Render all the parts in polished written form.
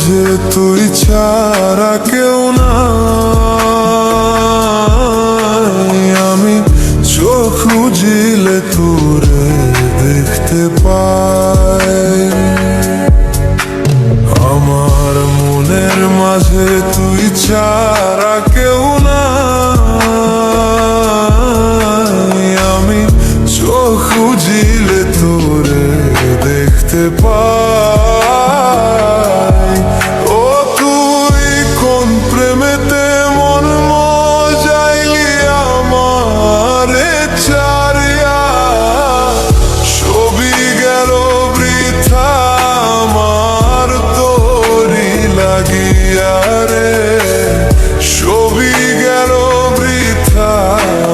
মাঝে তুই ছাড়া কেউ নাই। আমি চোখ বুজিলে তোরে দেখতে পাই। আমার মনের মাঝে তুই ছাড়া কেউ নাই। আমি চোখ বুজিলে তোরে দেখতে পাই। ও তুই কোন প্রেমেতে মন মজাইলি আমারে ছাড়িয়া। ছবি গেল বৃথা আমার তোরি লাগিয়া রে। ছবি গেল বৃথা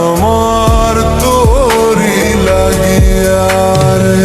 আমার তোরি লাগিয়া রে।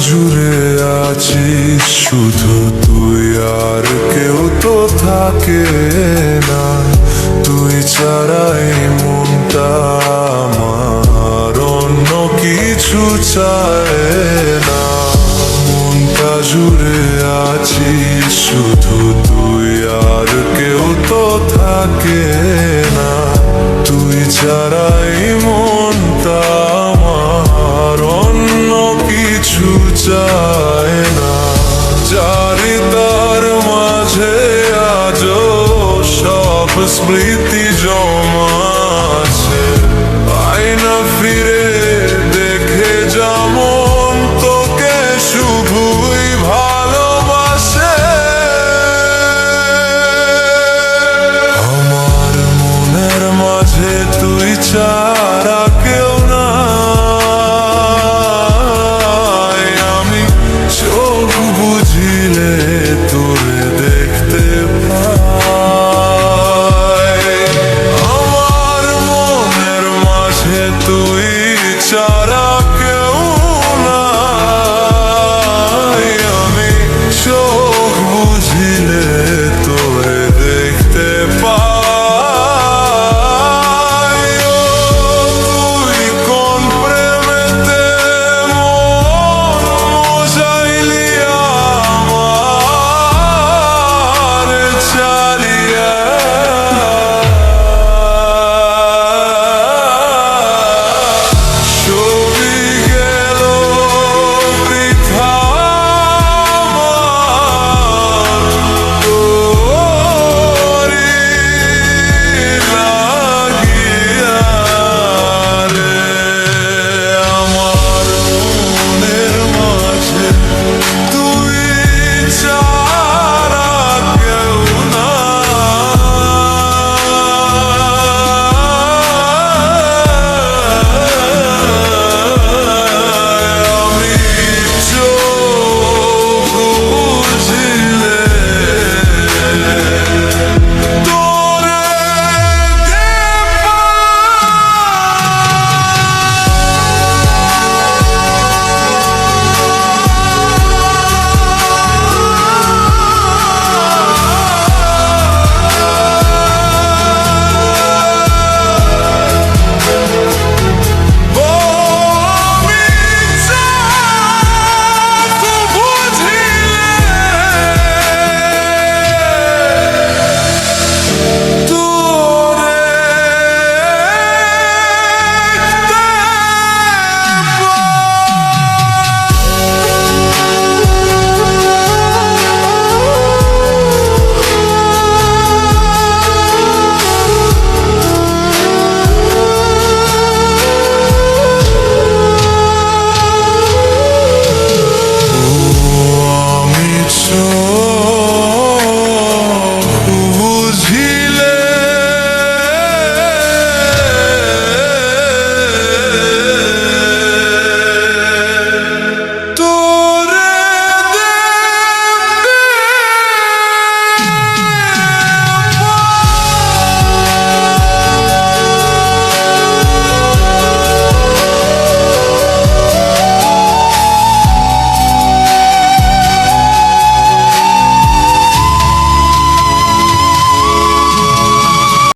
জুড়ে আছিস শুধু তুই, আর কেউ তো থাকে না। তুই ছাড়াই মনটা আমার অন্য কিছু চায় না। মনটা জুড়ে আছিস শুধু তুই, আর কেউ তো থাকে না। তুই ছাড়াই মনটা আমার অন্য কিছু চায় না। চারিতার মাঝে আজও সব স্মৃতি